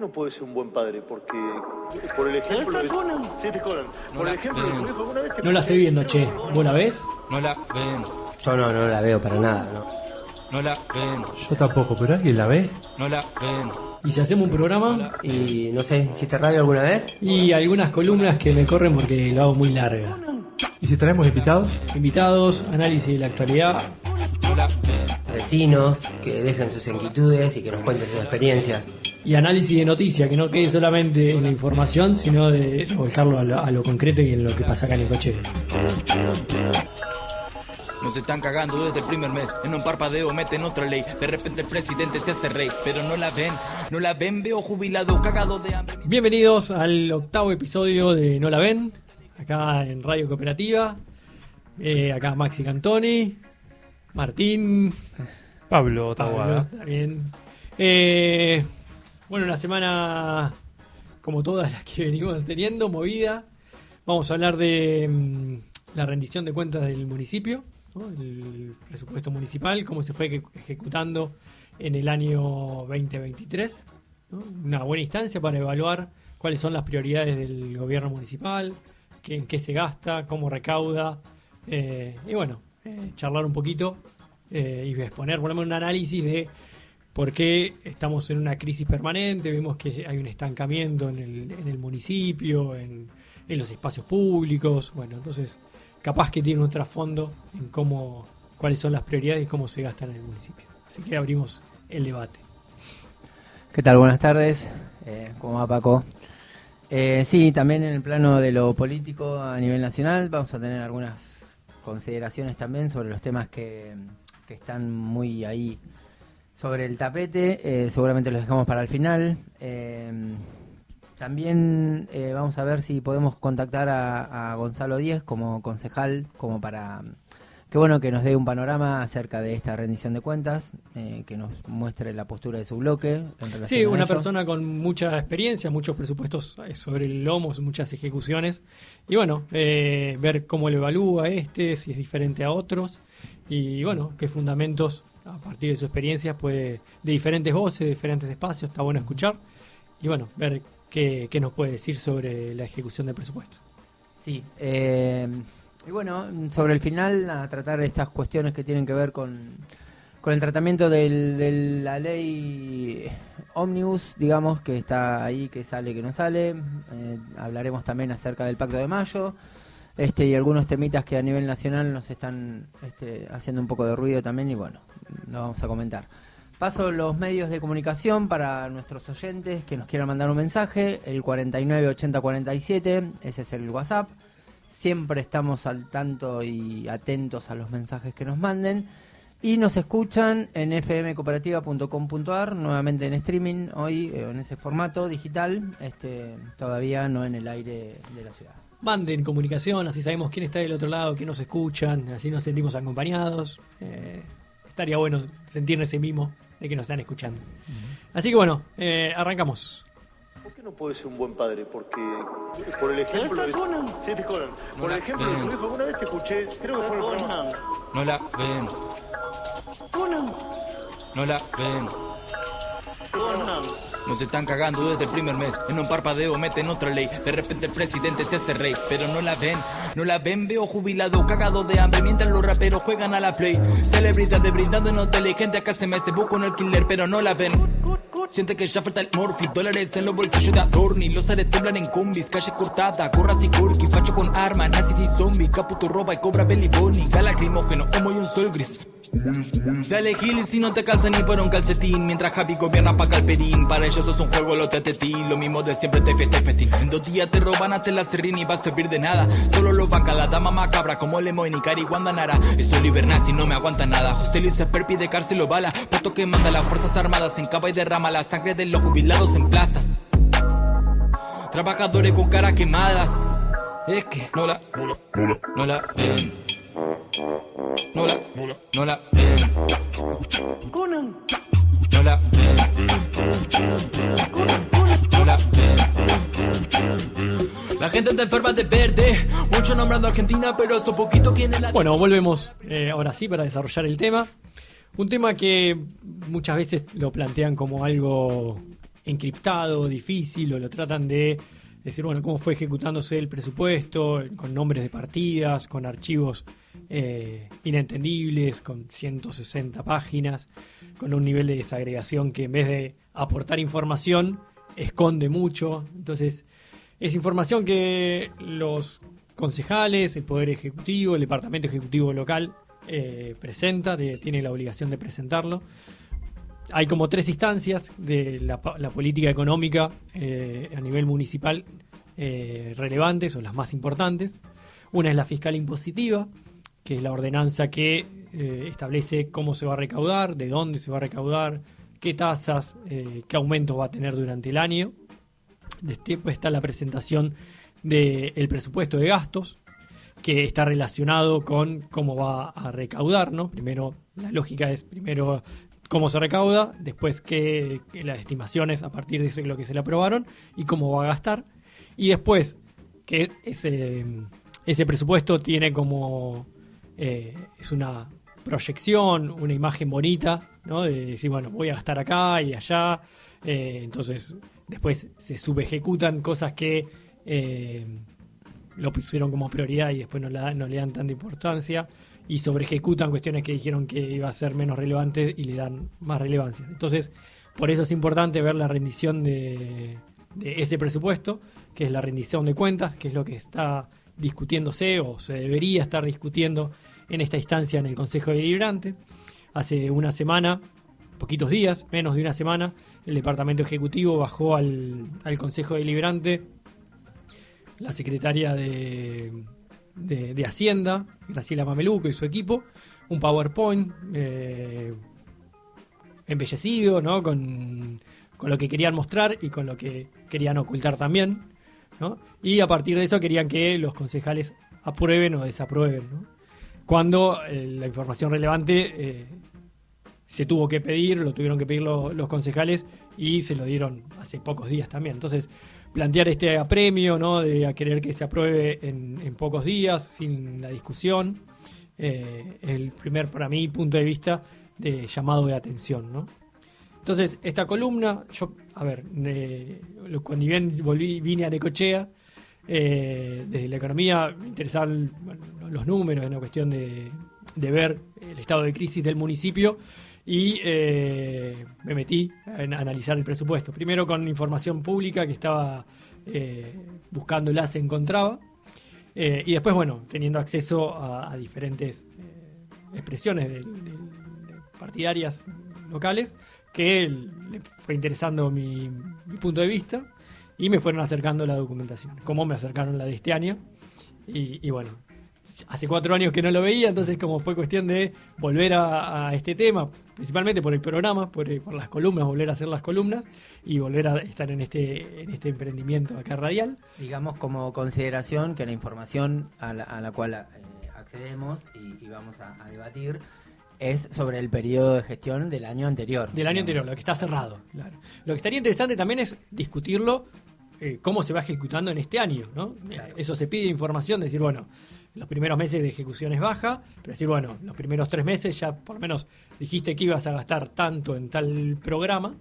no puede ser un buen padre? Porque por el ejemplo de... Sí, te Conan. Por el ejemplo de tu hijo, ¿alguna vez te... No la estoy viendo, che. ¿Vos la ves? No la ven, Yo no la veo para nada, ¿no? no la ven, Yo tampoco, pero ¿alguien la ve? no la ven. ¿Y si hacemos un programa? Y no sé, ¿hiciste radio alguna vez? Y algunas columnas que me corren porque lo hago muy larga. ¿Y si traemos invitados? Invitados, análisis de la actualidad. No la ven, Vecinos, que dejen sus inquietudes y que nos cuenten sus experiencias. Y análisis de noticias, que no quede solamente en la información, sino de volcarlo a lo concreto y en lo que pasa acá en el coche. nos están cagando desde el primer mes. En un parpadeo meten otra ley. De repente el presidente se hace rey. Pero no la ven, veo jubilado, cagado de hambre. Bienvenidos al 8º episodio de No la ven, acá en Radio Cooperativa. Acá Maxi Cantoni, Martín, Pablo Tahuada. También. Bueno, una semana como todas las que venimos teniendo, movida. Vamos a hablar de la rendición de cuentas del municipio, ¿no? El presupuesto municipal, cómo se fue ejecutando en el año 2023, ¿no? Una buena instancia para evaluar cuáles son las prioridades del gobierno municipal, en qué se gasta, cómo recauda, y bueno, charlar un poquito y exponer, ponerme un análisis de por qué estamos en una crisis permanente. Vemos que hay un estancamiento en el municipio, en los espacios públicos. Bueno, entonces capaz que tiene un trasfondo en cuáles son las prioridades y cómo se gastan en el municipio. Así que abrimos el debate. ¿Qué tal? Buenas tardes. ¿Cómo va, Paco? Sí, también en el plano de lo político a nivel nacional vamos a tener algunas consideraciones también sobre los temas que están muy ahí sobre el tapete. Seguramente los dejamos para el final. También vamos a ver si podemos contactar a Gonzalo Díez como concejal, como para que nos dé un panorama acerca de esta rendición de cuentas, que nos muestre la postura de su bloque. Sí, una persona con mucha experiencia, muchos presupuestos sobre el lomo, muchas ejecuciones, y bueno, ver cómo lo evalúa si es diferente a otros, y bueno, qué fundamentos a partir de su experiencia de diferentes voces, de diferentes espacios, está bueno escuchar, y bueno, ver qué nos puede decir sobre la ejecución del presupuesto. Sí, y bueno, sobre el final, a tratar estas cuestiones que tienen que ver con el tratamiento de la ley Omnibus, digamos, que está ahí, que sale, que no sale. Hablaremos también acerca del Pacto de Mayo, y algunos temitas que a nivel nacional nos están haciendo un poco de ruido también, y bueno, lo vamos a comentar. Paso los medios de comunicación para nuestros oyentes que nos quieran mandar un mensaje, el 498047, ese es el WhatsApp. Siempre estamos al tanto y atentos a los mensajes que nos manden. Y nos escuchan en fmcooperativa.com.ar, nuevamente en streaming, hoy en ese formato digital, todavía no en el aire de la ciudad. Manden comunicación, así sabemos quién está del otro lado, quién nos escuchan, así nos sentimos acompañados. Estaría bueno sentir ese mimo de que nos están escuchando. Así que bueno, arrancamos. ¿Por qué no puede ser un buen padre? Porque por el ejemplo de... Sí, te Conan. Por el ejemplo de tu hijo, alguna vez te escuché, creo que fue el programa. No la ven, no la ven. Nos están cagando desde el primer mes. En un parpadeo meten otra ley. De repente el presidente se hace rey. Pero no la ven, veo jubilado, cagado de hambre. Mientras los raperos juegan a la play. Celebridades brindando en hoteles. Gente acá se me hace busca un alquiler, pero no la ven. Siente que ya falta el morfi, dólares en los bolsillos de Adorni. Los ares temblan en combis, calle cortada, gorras y corky, facho con arma, nazis y zombie, caputo roba y cobra belly bunny, gas lacrimógeno, humo y un sol gris. Dale Gil si no te calza ni para un calcetín. Mientras Javi gobierna pa' Calperín. Para ellos es un juego, lo tetetín. Lo mismo de siempre, te fiesta y festín. En 2 días te roban hasta la serrín y va a servir de nada. Solo lo banca la dama macabra como Lemo y Nicari Guandanara. Es Oliver Nazi, no me aguanta nada. José Luis Esperpi de cárcel o bala. Puesto que manda las fuerzas armadas en capa y derrama la sangre de los jubilados en plazas. Trabajadores con cara quemadas. Es que no la ven. No la ven. No la ven. No la ven. La gente está enferma de verde. Mucho nombrando a Argentina, pero eso poquito quienes la... Bueno, volvemos ahora sí para desarrollar el tema. Un tema que muchas veces lo plantean como algo encriptado, difícil, o lo tratan de decir, bueno, cómo fue ejecutándose el presupuesto, con nombres de partidas, con archivos inentendibles, con 160 páginas, con un nivel de desagregación que en vez de aportar información, esconde mucho. Entonces, es información que los concejales, el Poder Ejecutivo, el Departamento Ejecutivo Local presenta, tiene la obligación de presentarlo. Hay como 3 instancias de la política económica a nivel municipal relevantes o las más importantes. Una es la fiscal impositiva, que es la ordenanza que establece cómo se va a recaudar, de dónde se va a recaudar, qué tasas, qué aumentos va a tener durante el año. Después está la presentación del presupuesto de gastos, que está relacionado con cómo va a recaudar, ¿no? Primero, la lógica es primero cómo se recauda, después que las estimaciones a partir de lo que se le aprobaron y cómo va a gastar. Y después que ese presupuesto tiene como es una proyección, una imagen bonita, ¿no? De decir, bueno, voy a gastar acá y allá. Entonces, después se subejecutan cosas que lo pusieron como prioridad y después no le dan tanta importancia, y sobreejecutan cuestiones que dijeron que iba a ser menos relevante y le dan más relevancia. Entonces, por eso es importante ver la rendición de ese presupuesto, que es la rendición de cuentas, que es lo que está discutiéndose o se debería estar discutiendo en esta instancia en el Consejo Deliberante. Hace una semana, poquitos días, menos de una semana, el Departamento Ejecutivo bajó al Consejo Deliberante la secretaria de Hacienda, Graciela Mameluco, y su equipo, un PowerPoint embellecido, ¿no? Con lo que querían mostrar y con lo que querían ocultar también, ¿no? Y a partir de eso querían que los concejales aprueben o desaprueben, ¿no? Cuando la información relevante se tuvo que pedir, lo tuvieron que pedir los concejales y se lo dieron hace pocos días también. Entonces, plantear este apremio, ¿no? De a querer que se apruebe en pocos días, sin la discusión, el primer, para mí, punto de vista de llamado de atención, ¿no? Entonces, esta columna, cuando vine a Necochea, desde la economía me interesaban los números, en la cuestión de ver el estado de crisis del municipio, y me metí a analizar el presupuesto. Primero con información pública que estaba buscándola, se encontraba, y después, bueno, teniendo acceso a diferentes expresiones de partidarias locales, que le fue interesando mi punto de vista y me fueron acercando la documentación, como me acercaron la de este año, y bueno, hace 4 años que no lo veía, entonces como fue cuestión de volver a este tema, principalmente por el programa, por las columnas, volver a hacer las columnas y volver a estar en este emprendimiento acá radial. Digamos como consideración que la información a la cual accedemos y vamos a debatir es sobre el periodo de gestión del año anterior. Del año anterior, lo que está cerrado, claro. Lo que estaría interesante también es discutirlo, cómo se va ejecutando en este año, ¿no? Claro. Eso se pide información, decir, bueno, los primeros meses de ejecución es baja, pero decir, bueno, los primeros 3 meses ya por lo menos dijiste que ibas a gastar tanto en tal programa,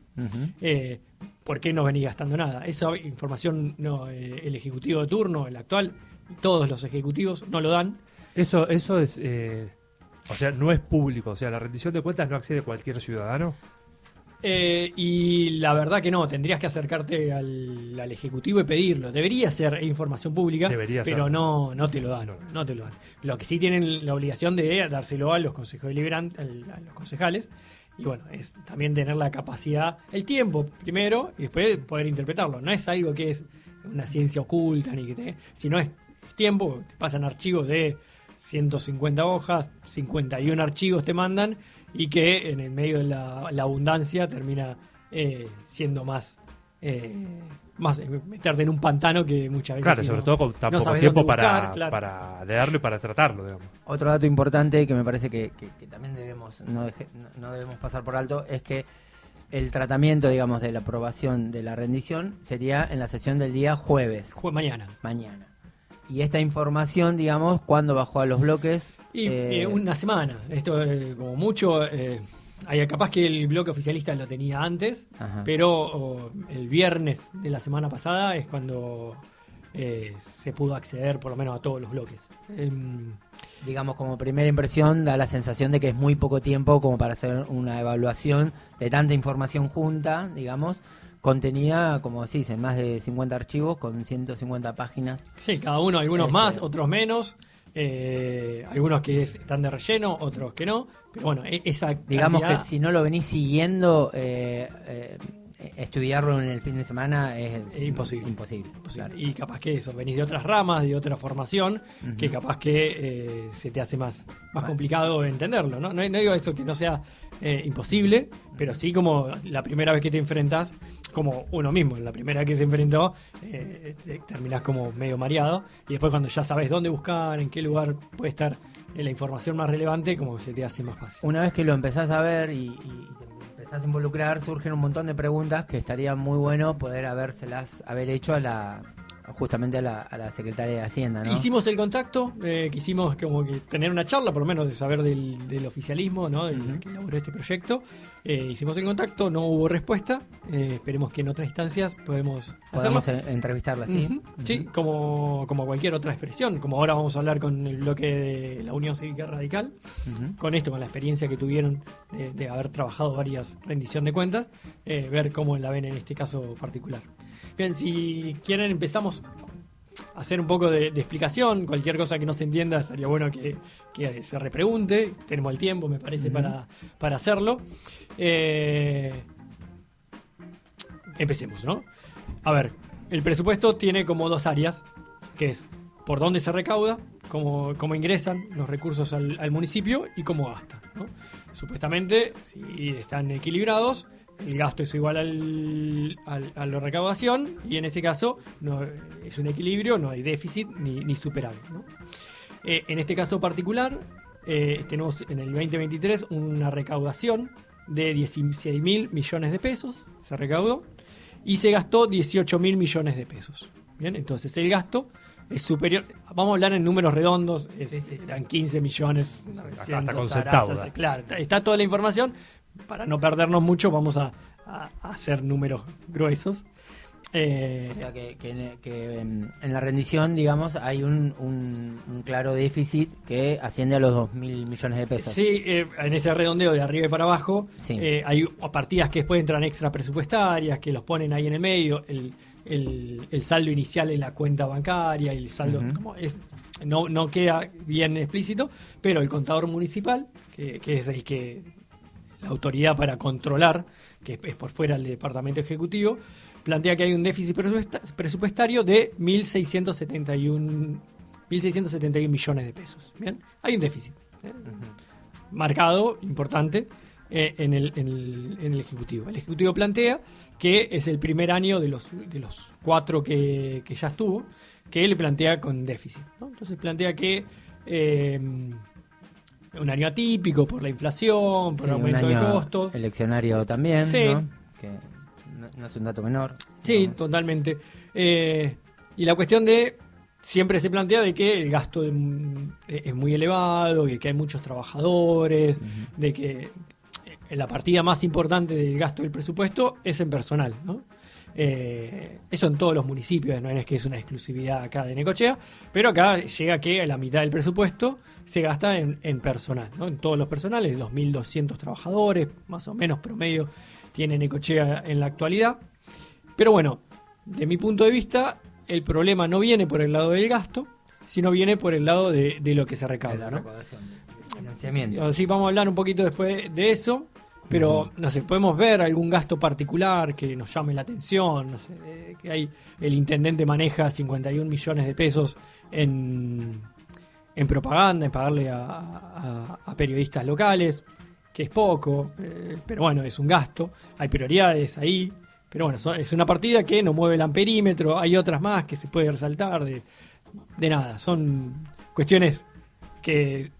¿por qué no venís gastando nada? Esa información el ejecutivo de turno, el actual, todos los ejecutivos no lo dan. Eso es, o sea, no es público, o sea, la rendición de cuentas no accede cualquier ciudadano. Y la verdad que no, tendrías que acercarte al Ejecutivo y pedirlo. Debería ser información pública, pero no te lo dan. No te lo dan. Lo que sí tienen la obligación de dárselo a los consejos deliberantes, a los concejales, y bueno, es también tener la capacidad, el tiempo primero, y después poder interpretarlo. No es algo que es una ciencia oculta, sino es tiempo. Te pasan archivos de 150 hojas, 51 archivos te mandan, y que en el medio de la abundancia termina siendo más meterte en un pantano que muchas veces... Claro, sobre todo con tan poco tiempo para leerlo y para tratarlo, digamos. Otro dato importante que me parece que también no debemos pasar por alto es que el tratamiento, digamos, de la aprobación de la rendición sería en la sesión del día jueves. Mañana. Y esta información, digamos, ¿cuándo bajó a los bloques? Y una semana. Esto, como mucho, Capaz que el bloque oficialista lo tenía antes, Ajá. pero el viernes de la semana pasada es cuando se pudo acceder por lo menos a todos los bloques. Digamos, como primera impresión, da la sensación de que es muy poco tiempo como para hacer una evaluación de tanta información junta, digamos, contenida, como decís, en más de 50 archivos con 150 páginas. Sí, cada uno, algunos más, otros menos. Algunos que están de relleno, otros que no. Pero bueno, esa Digamos cantidad... que si no lo venís siguiendo, estudiarlo en el fin de semana es imposible. Imposible. Claro. Y capaz que eso, venís de otras ramas, de otra formación, que capaz que se te hace más complicado entenderlo, ¿no? No digo eso que no sea imposible, pero sí como la primera vez que te enfrentás, como uno mismo, la primera vez que se enfrentó, terminás como medio mareado, y después cuando ya sabes dónde buscar, en qué lugar puede estar la información más relevante, como se te hace más fácil. Una vez que lo empezás a ver y te empezás a involucrar, surgen un montón de preguntas que estaría muy bueno poder haber hecho justamente a la secretaria de Hacienda, ¿no? Hicimos el contacto, quisimos como que tener una charla, por lo menos de saber del oficialismo, ¿no? Del que elaboró este proyecto. Hicimos el contacto, no hubo respuesta. Esperemos que en otras instancias podamos entrevistarla, ¿sí? Sí, como cualquier otra expresión. Como ahora vamos a hablar con el bloque de la Unión Cívica Radical, con la experiencia que tuvieron de haber trabajado varias rendición de cuentas, ver cómo la ven en este caso particular. Bien, si quieren empezamos a hacer un poco de explicación. Cualquier cosa que no se entienda estaría bueno que se repregunte. Tenemos el tiempo, me parece, para hacerlo. Empecemos, ¿no? A ver, el presupuesto tiene como dos áreas, que es por dónde se recauda, cómo ingresan los recursos al municipio y cómo gastan, ¿no? Supuestamente, si están equilibrados, el gasto es igual a la recaudación, y en ese caso no es un equilibrio, no hay déficit ni superávit, ¿no? En este caso particular, tenemos en el 2023 una recaudación de 16.000 millones de pesos, se recaudó, y se gastó 18.000 millones de pesos. Bien, entonces el gasto es superior, vamos a hablar en números redondos, eran 15 millones, hasta con centavos. Claro, está toda la información. Para no perdernos mucho, vamos a hacer números gruesos. O sea que en la rendición, digamos, hay un claro déficit que asciende a los 2.000 millones de pesos. Sí, en ese redondeo de arriba y para abajo, sí. Hay partidas que después entran extra presupuestarias, que los ponen ahí en el medio, el saldo inicial en la cuenta bancaria, el saldo no queda bien explícito, pero el contador municipal, que es la autoridad para controlar, que es por fuera del departamento ejecutivo, plantea que hay un déficit presupuestario de 1.671 millones de pesos. Bien, hay un déficit marcado, importante, en el ejecutivo. El ejecutivo plantea que es el primer año de los 4 que ya estuvo, que él plantea con déficit, ¿no? Entonces plantea que un año atípico por la inflación, por el aumento de costos. Eleccionario también, sí. ¿no? Que no es un dato menor. Sí, ¿no? Totalmente. Y la cuestión siempre se plantea de que el gasto es muy elevado, que hay muchos trabajadores, de que la partida más importante del gasto del presupuesto es en personal, ¿no? Eso en todos los municipios, no es que es una exclusividad acá de Necochea, pero acá llega que la mitad del presupuesto se gasta en personal, ¿no? En todos los personales, 2.200 trabajadores, más o menos promedio tiene Necochea en la actualidad. Pero bueno, de mi punto de vista, el problema no viene por el lado del gasto, sino viene por el lado de lo que se recauda, ¿no? Financiamiento. Sí, vamos a hablar un poquito después de eso. Pero, no sé, podemos ver algún gasto particular que nos llame la atención. No sé, que el intendente maneja 51 millones de pesos en propaganda, en pagarle a periodistas locales, que es poco, pero bueno, es un gasto. Hay prioridades ahí, pero bueno, es una partida que no mueve el amperímetro. Hay otras más que se puede resaltar de nada. Son cuestiones que...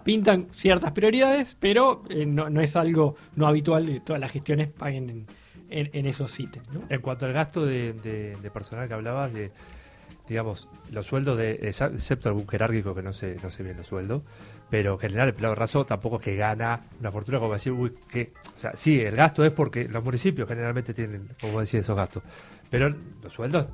pintan ciertas prioridades, pero no es algo no habitual de todas las gestiones paguen en esos ítems, ¿no? En cuanto al gasto de personal que hablabas, digamos, los sueldos excepto algún jerárquico que no sé bien los sueldos, pero en general el empleado raso tampoco es que gana una fortuna como decir, o sea, sí, el gasto es porque los municipios generalmente tienen, como decir, esos gastos, pero los sueldos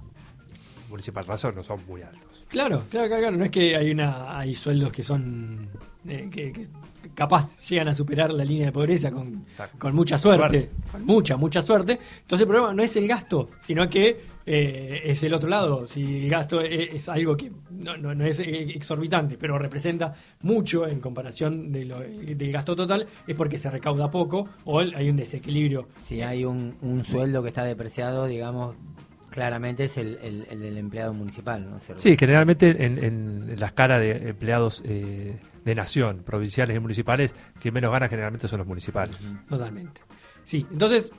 municipal raso no son muy altos. Claro, no es que hay sueldos que son que capaz llegan a superar la línea de pobreza con mucha suerte, con mucha suerte. Entonces el problema no es el gasto, sino que es el otro lado. Si el gasto es algo que no es exorbitante, pero representa mucho en comparación del gasto total, es porque se recauda poco o hay un desequilibrio. Si hay un sueldo que está depreciado, digamos, claramente es el del empleado municipal, ¿no es cierto? Sí, generalmente en la escala de empleados de nación, provinciales y municipales, quien menos gana generalmente son los municipales. Totalmente. Sí, entonces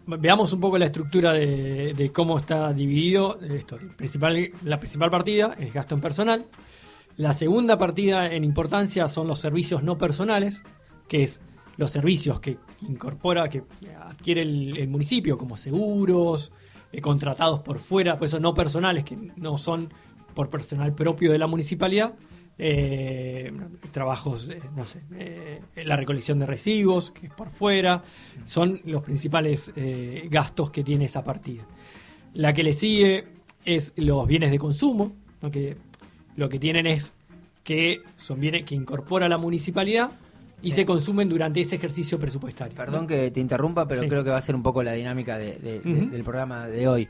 veamos un poco la estructura de cómo está dividido esto. La principal partida es gasto en personal. La segunda partida en importancia son los servicios no personales, que es los servicios que adquiere el municipio, como seguros, contratados por fuera, por eso no personales, que no son por personal propio de la municipalidad, trabajos, la recolección de residuos, que es por fuera, son los principales gastos que tiene esa partida. La que le sigue es los bienes de consumo, ¿no? Que lo que tienen es que son bienes que incorpora la municipalidad y se consumen durante ese ejercicio presupuestario. Perdón que te interrumpa, pero sí, creo que va a ser un poco la dinámica del programa de hoy.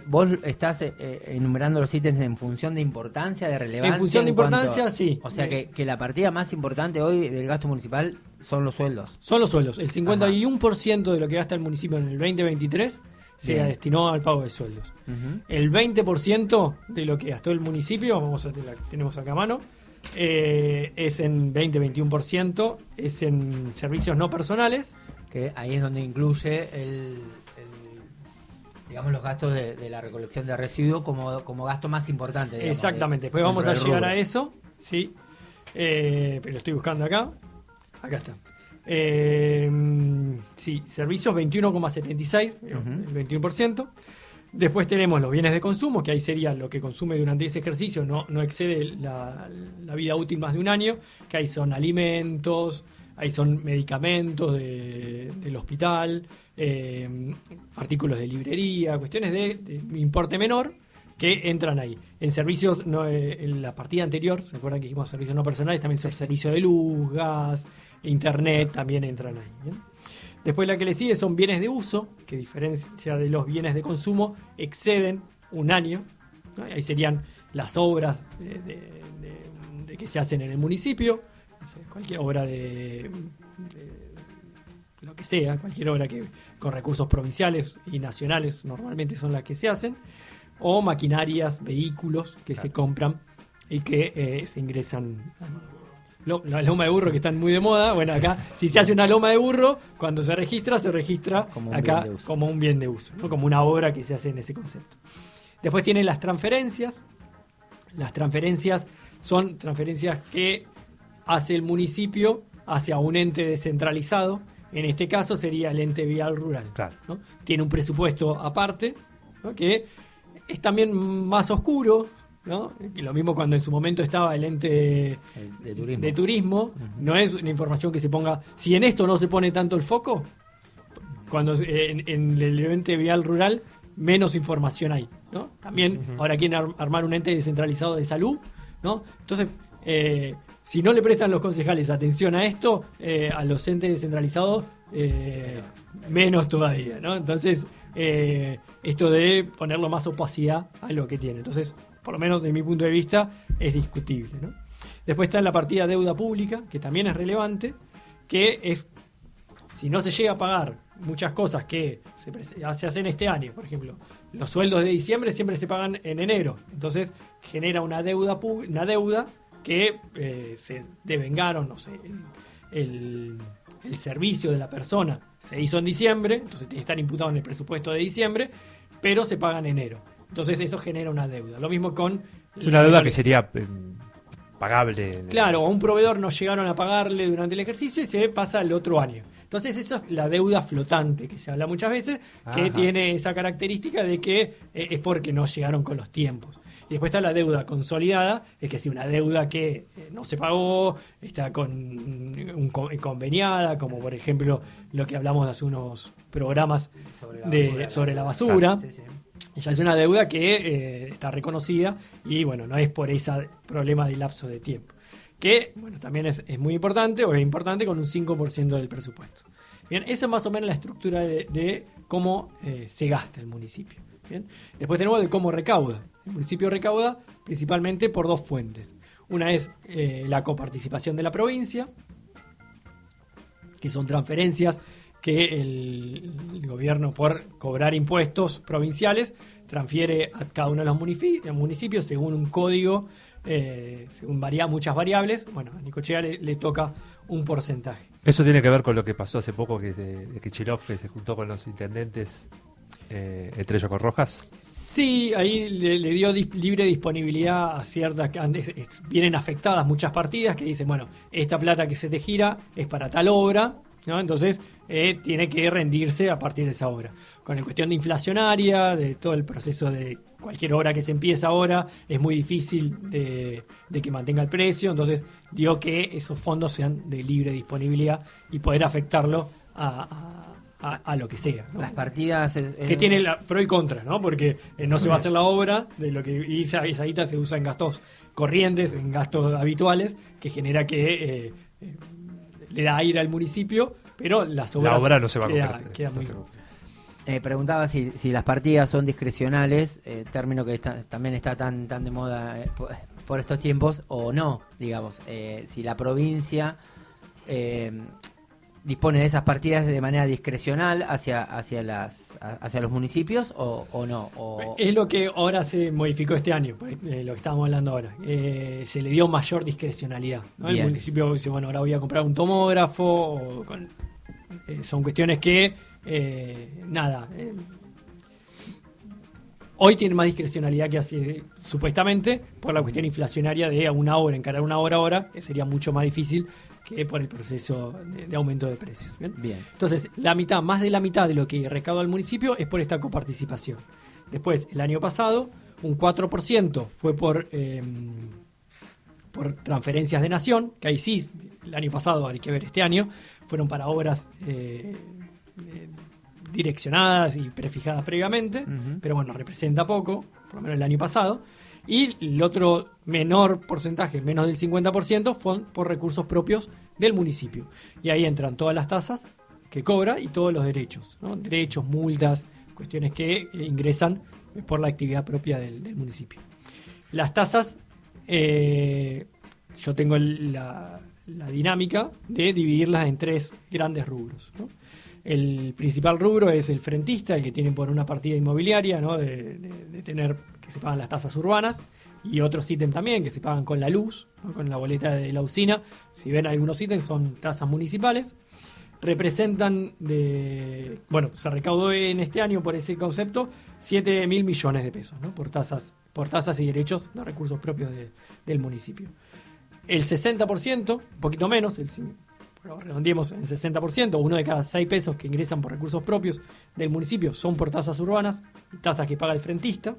Vos estás enumerando los ítems en función de importancia, de relevancia. En función de importancia, sí. O sea que la partida más importante hoy del gasto municipal son los sueldos. Son los sueldos. El 51% de lo que gasta el municipio en el 2023 se destinó al pago de sueldos. El 20% de lo que gastó el municipio, tenemos acá a mano, es en 20-21%, es en servicios no personales. Que ahí es donde incluye digamos los gastos de la recolección de residuos como gasto más importante. Digamos, exactamente, después vamos a llegar a eso, sí, pero estoy buscando acá está. Sí, servicios 21,76, el 21%. Después tenemos los bienes de consumo, que ahí sería lo que consume durante ese ejercicio, no excede la vida útil más de un año, que ahí son alimentos, ahí son medicamentos del hospital, artículos de librería, cuestiones de importe menor que entran ahí. En servicios, en la partida anterior, ¿se acuerdan que dijimos servicios no personales? También son servicios de luz, gas, internet, también entran ahí, ¿bien? Después la que le sigue son bienes de uso, que a diferencia de los bienes de consumo, exceden un año, ¿no? Ahí serían las obras de que se hacen en el municipio, cualquier obra de lo que sea, cualquier obra que con recursos provinciales y nacionales normalmente son las que se hacen, o maquinarias, vehículos que se compran y que se ingresan. La loma de burro, que están muy de moda. Bueno, acá si se hace una loma de burro, cuando se registra como acá como un bien de uso, ¿no? Como una obra que se hace en ese concepto. Después tienen las transferencias. Las transferencias son transferencias que hace el municipio hacia un ente descentralizado. En este caso sería el ente vial rural, claro, ¿no? Tiene un presupuesto aparte, ¿no? Que es también más oscuro, ¿no? Lo mismo cuando en su momento estaba el ente de turismo. No es una información que se ponga, si en esto no se pone tanto el foco, cuando en el ente vial rural menos información hay, ¿no? También ahora quieren armar un ente descentralizado de salud, ¿no? Entonces si no le prestan los concejales atención a esto, a los entes descentralizados menos todavía, ¿no? Entonces esto de ponerlo más opacidad a lo que tiene. Entonces, por lo menos de mi punto de vista, es discutible, ¿no? Después está la partida deuda pública, que también es relevante, que es, si no se llega a pagar muchas cosas que se hacen este año, por ejemplo, los sueldos de diciembre siempre se pagan en enero, entonces genera una deuda que se devengaron, no sé, el servicio de la persona se hizo en diciembre, entonces tiene que estar imputado en el presupuesto de diciembre, pero se paga en enero. Entonces eso genera una deuda. Lo mismo con... Es una deuda que sería pagable. Claro, a un proveedor no llegaron a pagarle durante el ejercicio y se pasa al otro año. Entonces eso es la deuda flotante, que se habla muchas veces, que tiene esa característica de que es porque no llegaron con los tiempos. Y después está la deuda consolidada, es que si una deuda que no se pagó, está conveniada, como por ejemplo lo que hablamos hace unos programas sobre la basura. Sí, sí. Ya es una deuda que está reconocida y bueno, no es por ese problema de lapso de tiempo. Que bueno, también es muy importante, o es importante con un 5% del presupuesto. Bien, esa es más o menos la estructura de cómo se gasta el municipio. Bien, después tenemos de cómo recauda. El municipio recauda principalmente por dos fuentes. Una es la coparticipación de la provincia, que son transferencias que el gobierno, por cobrar impuestos provinciales, transfiere a cada uno de los municipios según un código, según muchas variables. Bueno, a Necochea le toca un porcentaje. Eso tiene que ver con lo que pasó hace poco, que Kichilov, que se juntó con los intendentes, entre ellos con Rojas. Sí, ahí le dio libre disponibilidad a ciertas que vienen afectadas muchas partidas que dicen, bueno, esta plata que se te gira es para tal obra, ¿no? Entonces tiene que rendirse a partir de esa obra. Con la cuestión de inflacionaria, de todo el proceso de cualquier obra que se empieza ahora, es muy difícil de que mantenga el precio, entonces dio que esos fondos sean de libre disponibilidad y poder afectarlo a lo que sea, ¿no? Las partidas... que tiene pro y contra, ¿no? Porque no se va a hacer la obra, de lo que esa guita se usa en gastos corrientes, en gastos habituales, que genera que le da aire al municipio, pero las obras la obra no se va a convertir. Queda muy... preguntaba si las partidas son discrecionales, término que también está tan de moda por estos tiempos, o no, digamos. Si la provincia dispone de esas partidas de manera discrecional hacia los municipios o no. Es lo que ahora se modificó este año, lo que estábamos hablando ahora. Se le dio mayor discrecionalidad, ¿no? El municipio dice, bueno, ahora voy a comprar un tomógrafo, son cuestiones que hoy tiene más discrecionalidad que hace, supuestamente, por la cuestión inflacionaria de encarar una obra ahora, sería mucho más difícil que por el proceso de aumento de precios. ¿Bien? Entonces, más de la mitad de lo que recauda el municipio es por esta coparticipación. Después, el año pasado, un 4% fue por transferencias de nación, que ahí sí, el año pasado, hay que ver este año, fueron para obras direccionadas y prefijadas previamente, pero bueno, representa poco, por lo menos el año pasado. Y el otro menor porcentaje, menos del 50%, fue por recursos propios del municipio. Y ahí entran todas las tasas que cobra y todos los derechos, ¿no? Derechos, multas, cuestiones que ingresan por la actividad propia del municipio. Las tasas, yo tengo la dinámica de dividirlas en tres grandes rubros, ¿no? El principal rubro es el frentista, el que tiene por una partida inmobiliaria, ¿no? de tener que se pagan las tasas urbanas, y otros ítems también que se pagan con la luz, ¿no? Con la boleta de la usina. Si ven, algunos ítems son tasas municipales. Representan se recaudó en este año por ese concepto 7.000 millones de pesos, ¿no? por tasas y derechos de recursos propios del municipio. El 60%, un poquito menos, redondeemos en 60%, uno de cada 6 pesos que ingresan por recursos propios del municipio son por tasas urbanas, tasas que paga el frentista.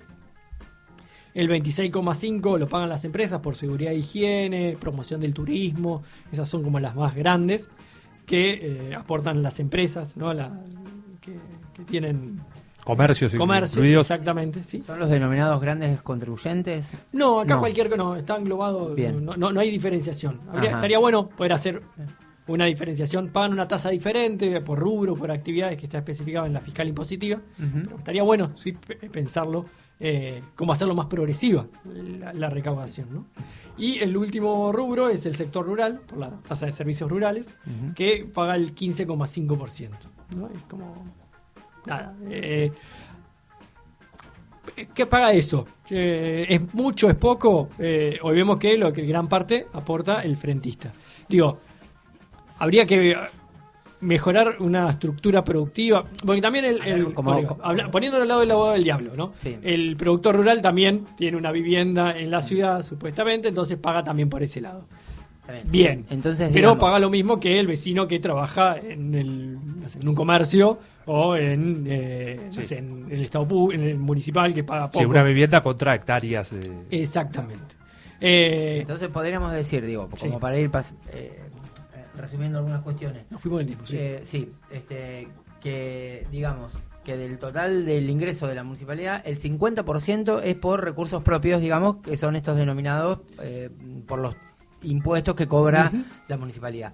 El 26,5% lo pagan las empresas por seguridad e higiene, promoción del turismo. Esas son como las más grandes que aportan las empresas, ¿no? Que tienen comercios incluidos. Exactamente, sí. ¿Son los denominados grandes contribuyentes? No, acá está englobado. No hay diferenciación. Estaría bueno poder hacer una diferenciación. Pagan una tasa diferente por rubro, por actividades que está especificado en la fiscal impositiva. Pero estaría bueno sí pensarlo, cómo hacerlo más progresiva la recaudación, ¿no? Y el último rubro es el sector rural, por la tasa de servicios rurales, que paga el 15,5%, ¿no? Es como nada. ¿Qué paga eso? ¿Es mucho, es poco? Hoy vemos que gran parte aporta el frentista. Digo, habría que mejorar una estructura productiva, porque también poniéndolo al lado del abogado del diablo, ¿no? Sí. El productor rural también tiene una vivienda en la ciudad, supuestamente, entonces paga también por ese lado. bien. Entonces, pero digamos, paga lo mismo que el vecino que trabaja no sé, en un comercio o en, no sé, en el estado en el municipal, que paga poco. Sí, una vivienda contra hectáreas. Exactamente. entonces podríamos decir, digo, como Sí. para ir resumiendo algunas cuestiones. Nos fuimos del tiempo, sí. Que digamos que del total del ingreso de la municipalidad, el 50% es por recursos propios, digamos, que son estos denominados por los impuestos que cobra la municipalidad.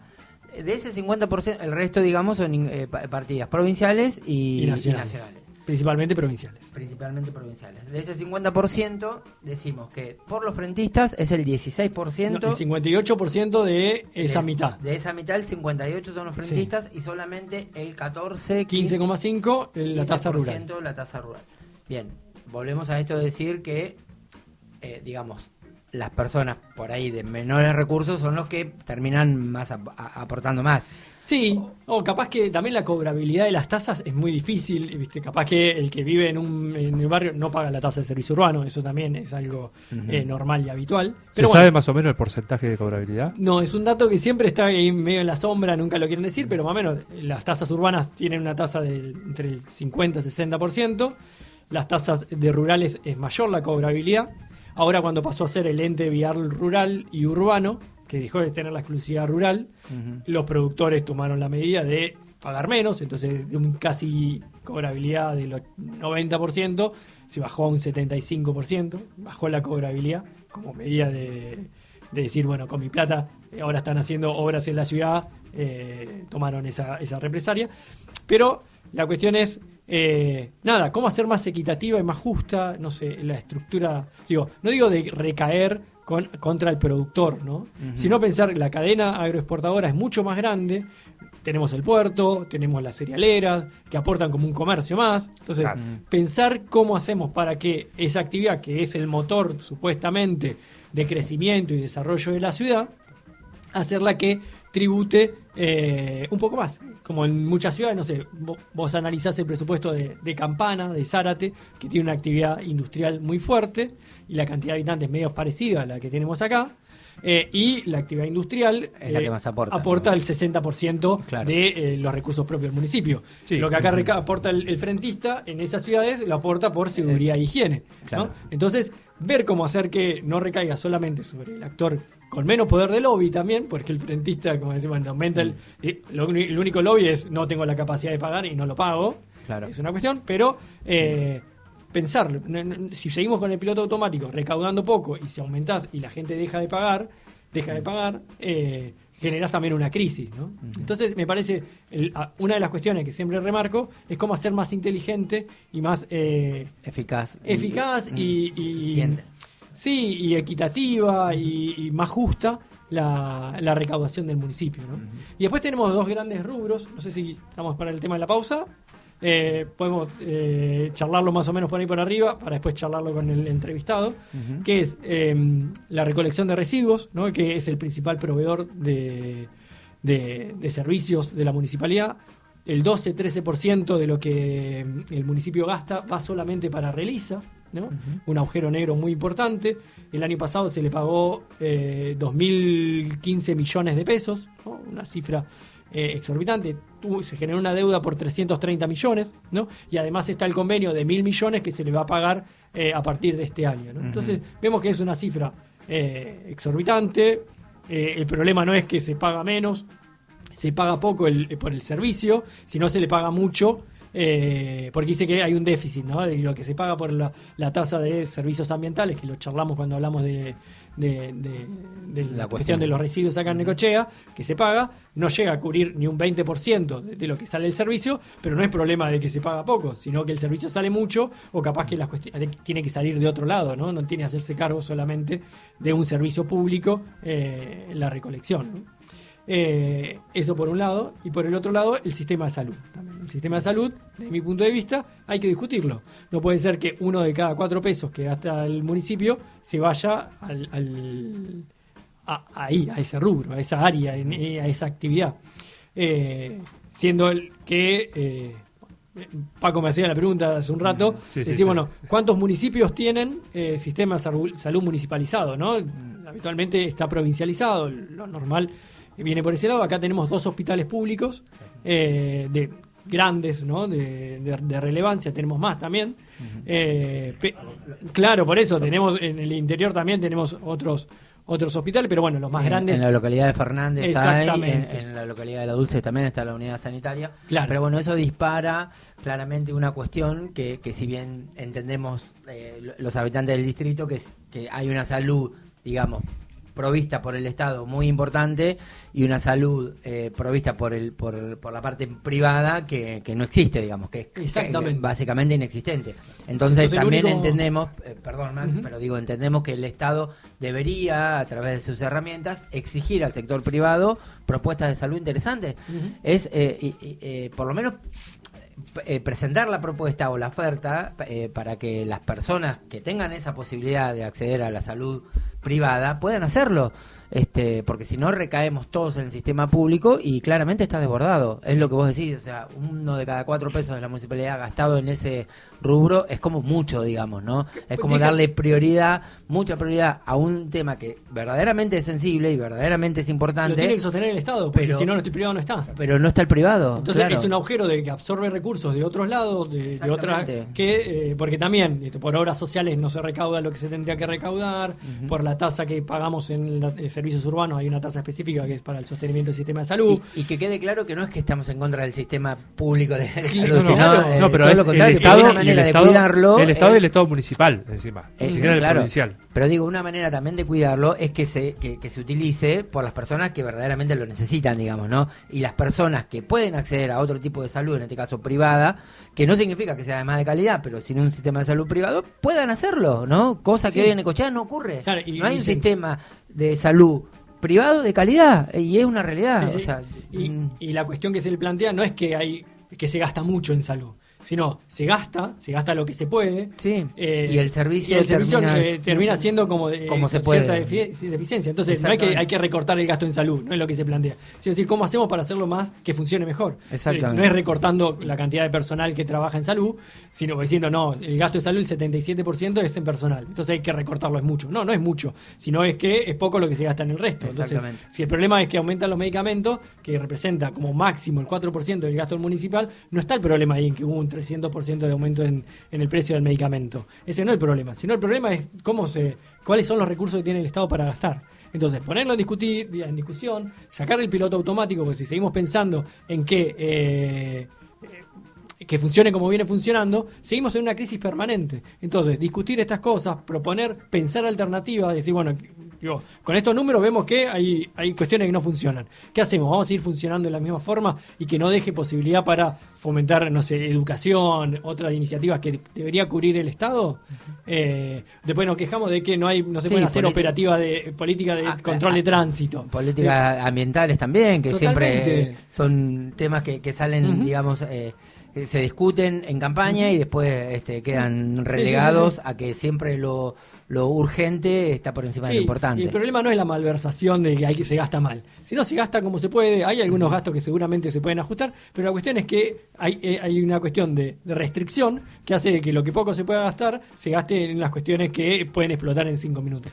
De ese 50%, el resto, digamos, son partidas provinciales y nacionales. Principalmente provinciales. Principalmente provinciales. De ese 50%, decimos que por los frentistas es el 16%. No, el 58% de esa mitad. De esa mitad, el 58% son los frentistas y solamente el 15,5% la tasa rural. La tasa rural. Bien, volvemos a esto de decir que, digamos, las personas por ahí de menores recursos son los que terminan más aportando más. Sí, o capaz que también la cobrabilidad de las tasas es muy difícil, ¿viste? Capaz que el que vive en el barrio no paga la tasa de servicio urbano, eso también es algo normal y habitual. ¿Se sabe más o menos el porcentaje de cobrabilidad? No, es un dato que siempre está ahí medio en la sombra, nunca lo quieren decir, pero más o menos las tasas urbanas tienen una tasa entre el 50 y 60%, las tasas de rurales es mayor la cobrabilidad. Ahora, cuando pasó a ser el ente vial rural y urbano, que dejó de tener la exclusividad rural, los productores tomaron la medida de pagar menos, entonces de un casi cobrabilidad del 90% se bajó a un 75%, bajó la cobrabilidad como medida de decir, bueno, con mi plata ahora están haciendo obras en la ciudad, tomaron esa represalia. Pero la cuestión es, cómo hacer más equitativa y más justa, no sé, la estructura, no digo de recaer contra el productor, ¿no? Sino pensar que la cadena agroexportadora es mucho más grande, tenemos el puerto, tenemos las cerealeras, que aportan como un comercio más, entonces pensar cómo hacemos para que esa actividad, que es el motor supuestamente de crecimiento y desarrollo de la ciudad, hacerla que tribute un poco más. Como en muchas ciudades, no sé, vos analizás el presupuesto de Campana, de Zárate, que tiene una actividad industrial muy fuerte y la cantidad de habitantes medio parecida a la que tenemos acá, y la actividad industrial es la que más aporta el 60% de los recursos propios del municipio. Sí. Lo que acá aporta el frentista en esas ciudades lo aporta por seguridad e higiene, ¿no? Entonces, ver cómo hacer que no recaiga solamente sobre el actor con menos poder de lobby también, porque el frentista, como decimos, aumenta el único lobby es no tengo la capacidad de pagar y no lo pago. Claro. Es una cuestión, pero pensar, si seguimos con el piloto automático recaudando poco y si aumentás y la gente deja de pagar, generás también una crisis, ¿no? Entonces, me parece, una de las cuestiones que siempre remarco es cómo hacer más inteligente y más eficaz y sí, y equitativa y más justa la recaudación del municipio, ¿no? Y después tenemos dos grandes rubros, no sé si estamos para el tema de la pausa, podemos charlarlo más o menos por ahí por arriba para después charlarlo con el entrevistado, que es la recolección de residuos, ¿no? Que es el principal proveedor de servicios de la municipalidad. El 12-13% de lo que el municipio gasta va solamente para Relisa, ¿no? Un agujero negro muy importante. El año pasado se le pagó 2.015 millones de pesos, ¿no? Una cifra exorbitante. Se generó una deuda por 330 millones, ¿no? Y además está el convenio de 1.000 millones que se le va a pagar a partir de este año, ¿no? Entonces vemos que es una cifra exorbitante. El problema no es que se paga menos, se paga poco por el servicio, sino se le paga mucho, porque dice que hay un déficit, ¿no? De lo que se paga por la tasa de servicios ambientales, que lo charlamos cuando hablamos de la cuestión de los residuos acá en Necochea, que se paga, no llega a cubrir ni un 20% de lo que sale el servicio, pero no es problema de que se paga poco, sino que el servicio sale mucho, o capaz que tiene que salir de otro lado, ¿no? No tiene que hacerse cargo solamente de un servicio público, la recolección, ¿no? Eso por un lado, y por el otro lado el sistema de salud también. El sistema de salud, desde mi punto de vista, hay que discutirlo. No puede ser que 1 de cada 4 pesos que gasta el municipio se vaya a ese rubro, a esa área, a esa actividad, siendo que Paco me hacía la pregunta hace un rato, bueno, ¿cuántos municipios tienen sistema de salud municipalizado, ¿no? habitualmente está provincializado, lo normal viene por ese lado. Acá tenemos 2 hospitales públicos de grandes, ¿no? de relevancia, tenemos más también. Claro, por eso tenemos en el interior también tenemos otros hospitales, pero bueno, los más grandes. En la localidad de Fernández exactamente. hay, en la localidad de La Dulce también está la unidad sanitaria. Claro. Pero bueno, eso dispara claramente una cuestión que si bien entendemos los habitantes del distrito que hay una salud, digamos, provista por el Estado muy importante y una salud provista por la parte privada que no existe, digamos, que es básicamente inexistente. Entonces también entendemos, perdón Max, pero digo, entendemos que el Estado debería, a través de sus herramientas, exigir al sector privado propuestas de salud interesantes. Es por lo menos presentar la propuesta o la oferta para que las personas que tengan esa posibilidad de acceder a la salud privada puedan hacerlo, porque si no recaemos todos en el sistema público y claramente está desbordado. Es lo que vos decís, o sea, 1 de cada 4 pesos de la municipalidad gastado en ese rubro es como mucho, digamos, ¿no? Es como darle mucha prioridad a un tema que verdaderamente es sensible y verdaderamente es importante. Lo tiene que sostener el Estado, porque si no, el privado no está. Pero no está el privado. Entonces es un agujero de que absorbe recursos de otros lados, de otras, porque también por obras sociales no se recauda lo que se tendría que recaudar, por la tasa que pagamos en servicios urbanos hay una tasa específica que es para el sostenimiento del sistema de salud. Y que quede claro que no es que estamos en contra del sistema público de salud, pero todo es lo contrario, el Estado, una manera de cuidarlo. El Estado y el Estado municipal, encima, ni siquiera el claro, provincial. Pero digo, una manera también de cuidarlo es que se utilice por las personas que verdaderamente lo necesitan, digamos, ¿no? Y las personas que pueden acceder a otro tipo de salud, en este caso privada, que no significa que sea de más de calidad, pero sin un sistema de salud privado, puedan hacerlo, ¿no? Cosa que hoy en Necochea no ocurre. Claro, no hay un sistema de salud privado de calidad, y es una realidad. O sea, y la cuestión que se le plantea no es que se gasta mucho en salud, sino se gasta lo que se puede. Y el servicio, termina siendo como se puede. cierta deficiencia. Entonces no hay que recortar el gasto en salud, no es lo que se plantea. Es decir, ¿cómo hacemos para hacerlo más que funcione mejor? No es recortando la cantidad de personal que trabaja en salud, sino diciendo, no, el gasto de salud el 77% es en personal, entonces hay que recortarlo, es mucho. No es mucho, sino es que es poco lo que se gasta en el resto. Entonces, si el problema es que aumentan los medicamentos, que representa como máximo el 4% del gasto municipal, no está el problema ahí en que hubo un 300% de aumento en el precio del medicamento. Ese no es el problema, sino el problema es cuáles son los recursos que tiene el Estado para gastar. Entonces, ponerlo en discusión, sacar el piloto automático, porque si seguimos pensando en que funcione como viene funcionando, seguimos en una crisis permanente. Entonces, discutir estas cosas, proponer, pensar alternativas, decir, bueno, con estos números vemos que hay cuestiones que no funcionan. ¿Qué hacemos? ¿Vamos a seguir funcionando de la misma forma y que no deje posibilidad para fomentar, no sé, educación, otras iniciativas que debería cubrir el Estado? Después nos quejamos de que no se pueden hacer operativas de política de control de tránsito. Políticas ambientales también, que Totalmente. Siempre son temas que salen, digamos, se discuten en campaña y después quedan relegados a que siempre lo urgente está por encima de lo importante. Y el problema no es la malversación de que se gasta mal, sino se gasta como se puede. Hay algunos gastos que seguramente se pueden ajustar, pero la cuestión es que hay una cuestión de restricción que hace de que lo que poco se pueda gastar se gaste en las cuestiones que pueden explotar en 5 minutos.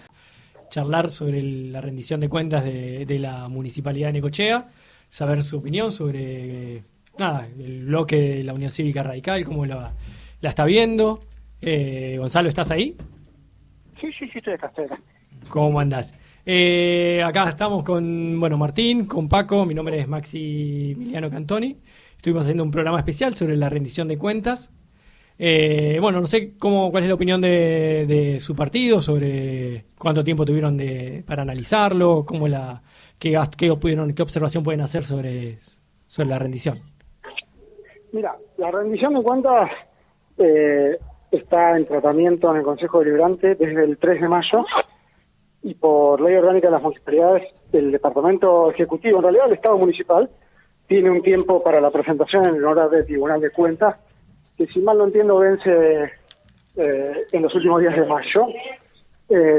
Charlar sobre la rendición de cuentas de la Municipalidad de Necochea, saber su opinión sobre el bloque de la Unión Cívica Radical, cómo la está viendo. Gonzalo, ¿estás ahí? Sí, estoy acá. ¿Cómo andás? Acá estamos con Martín, con Paco, mi nombre es Maximiliano Cantoni. Estuvimos haciendo un programa especial sobre la rendición de cuentas. No sé cuál es la opinión de su partido sobre cuánto tiempo tuvieron para analizarlo, qué observación pueden hacer sobre la rendición. Mira, la rendición de cuentas está en tratamiento en el Consejo Deliberante desde el 3 de mayo y por ley orgánica de las municipalidades, el Departamento Ejecutivo, en realidad el Estado Municipal, tiene un tiempo para la presentación en el horario del Tribunal de Cuentas, que si mal no entiendo vence en los últimos días de mayo.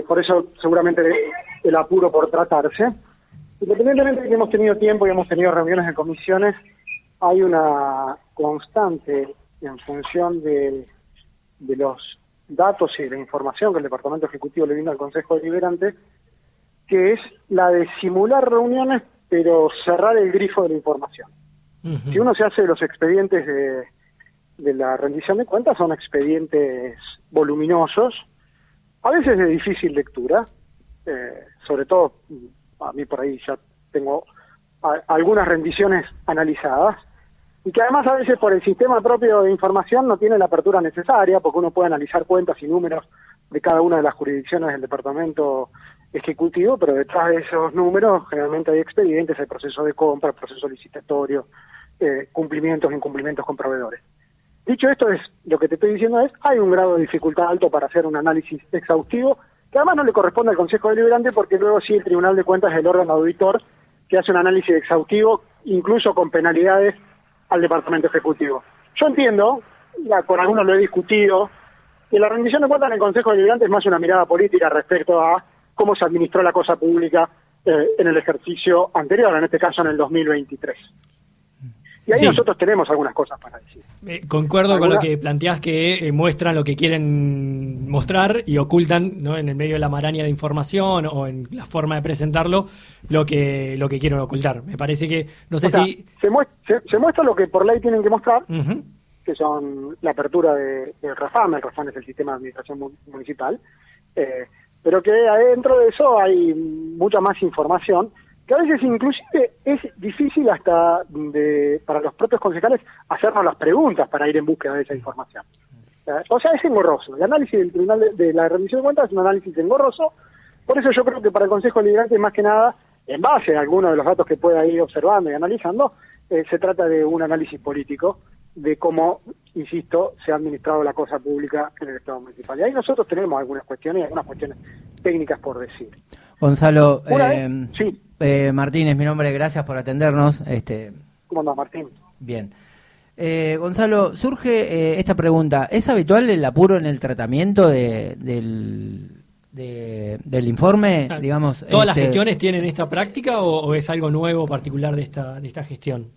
Por eso seguramente el apuro por tratarse. Independientemente de que hemos tenido tiempo y hemos tenido reuniones en comisiones, hay una constante en función de los datos y de la información que el Departamento Ejecutivo le vino al Consejo Deliberante que es la de simular reuniones, pero cerrar el grifo de la información. Ujú. Si uno se hace los expedientes de la rendición de cuentas, son expedientes voluminosos, a veces de difícil lectura, sobre todo, a mí por ahí ya tengo algunas rendiciones analizadas, y que además a veces por el sistema propio de información no tiene la apertura necesaria, porque uno puede analizar cuentas y números de cada una de las jurisdicciones del departamento ejecutivo, pero detrás de esos números generalmente hay expedientes, hay procesos de compra, procesos licitatorios, cumplimientos e incumplimientos con proveedores. Dicho esto, lo que te estoy diciendo es, hay un grado de dificultad alto para hacer un análisis exhaustivo, que además no le corresponde al Consejo Deliberante, porque luego sí el Tribunal de Cuentas es el órgano auditor que hace un análisis exhaustivo, incluso con penalidades al Departamento Ejecutivo. Yo entiendo, con algunos lo he discutido, que la rendición de cuentas en el Consejo Deliberante es más una mirada política respecto a cómo se administró la cosa pública en el ejercicio anterior, en este caso en el 2023. Y ahí Sí. nosotros tenemos algunas cosas para decir. Concuerdo con lo ¿Alguna? que planteás, que muestran lo que quieren mostrar y ocultan, ¿no?, en el medio de la maraña de información o en la forma de presentarlo lo que quieren ocultar. Me parece que, no sé O sea, si... se muestra lo que por ley tienen que mostrar, Ujú. que son la apertura del RAFAM. El RAFAM es el sistema de administración municipal, pero que adentro de eso hay mucha más información, que a veces inclusive es difícil hasta para los propios concejales hacernos las preguntas para ir en búsqueda de esa información. O sea, es engorroso. El análisis del Tribunal de la rendición de cuentas es un análisis engorroso. Por eso yo creo que para el Consejo Deliberante, más que nada, en base a algunos de los datos que pueda ir observando y analizando, se trata de un análisis político de cómo, insisto, se ha administrado la cosa pública en el Estado municipal. Y ahí nosotros tenemos algunas cuestiones y algunas cuestiones técnicas por decir. Gonzalo, Sí. Martínez, mi nombre, gracias por atendernos. ¿Cómo andás, Martín? Bien. Gonzalo, surge esta pregunta. ¿Es habitual el apuro en el tratamiento del informe? Digamos, ¿Todas las gestiones tienen esta práctica o es algo nuevo particular de esta gestión?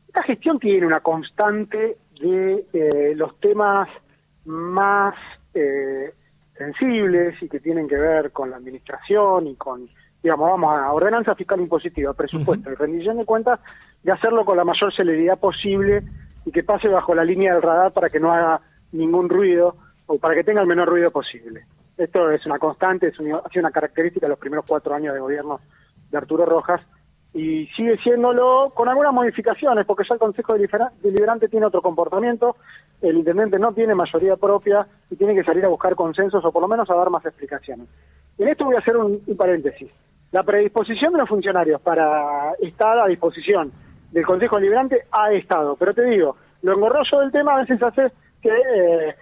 Esta gestión tiene una constante de los temas más sensibles y que tienen que ver con la administración y con, digamos, vamos a ordenanza fiscal impositiva, presupuesto y rendición de cuentas, de hacerlo con la mayor celeridad posible y que pase bajo la línea del radar para que no haga ningún ruido o para que tenga el menor ruido posible. Esto es una constante, ha sido una característica de los primeros 4 años de gobierno de Arturo Rojas y sigue siéndolo con algunas modificaciones, porque ya el Consejo Deliberante tiene otro comportamiento, el intendente no tiene mayoría propia y tiene que salir a buscar consensos o por lo menos a dar más explicaciones. En esto voy a hacer un paréntesis. La predisposición de los funcionarios para estar a disposición del Consejo Deliberante ha estado, pero te digo, lo engorroso del tema a veces hace que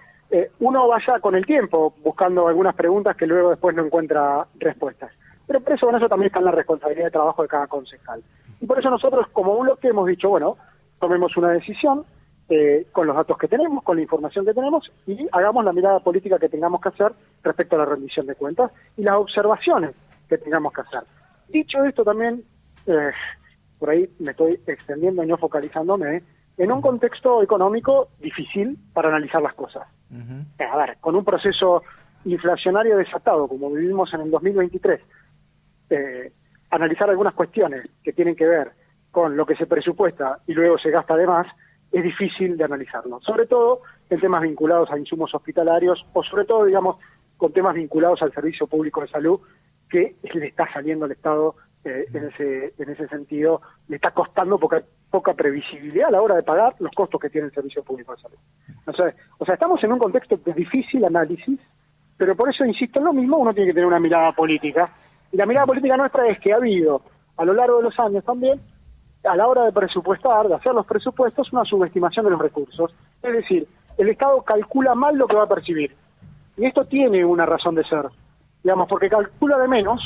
uno vaya con el tiempo buscando algunas preguntas que luego después no encuentra respuestas. Pero por eso, con eso también está en la responsabilidad de trabajo de cada concejal. Y por eso nosotros, como bloque, hemos dicho, bueno, tomemos una decisión con los datos que tenemos, con la información que tenemos, y hagamos la mirada política que tengamos que hacer respecto a la rendición de cuentas y las observaciones que tengamos que hacer. Dicho esto también, por ahí me estoy extendiendo y no focalizándome, en un contexto económico difícil para analizar las cosas. A ver, con un proceso inflacionario desatado, como vivimos en el 2023, analizar algunas cuestiones que tienen que ver con lo que se presupuesta y luego se gasta de más, es difícil de analizarlo. Sobre todo en temas vinculados a insumos hospitalarios o sobre todo, digamos, con temas vinculados al servicio público de salud, que le está saliendo al Estado en ese sentido, le está costando poca previsibilidad a la hora de pagar los costos que tiene el servicio público de salud. O sea, estamos en un contexto de difícil análisis, pero por eso insisto en lo mismo, uno tiene que tener una mirada política. Y la mirada política nuestra es que ha habido, a lo largo de los años también, a la hora de presupuestar, de hacer los presupuestos, una subestimación de los recursos. Es decir, el Estado calcula mal lo que va a percibir. Y esto tiene una razón de ser, digamos, porque calcula de menos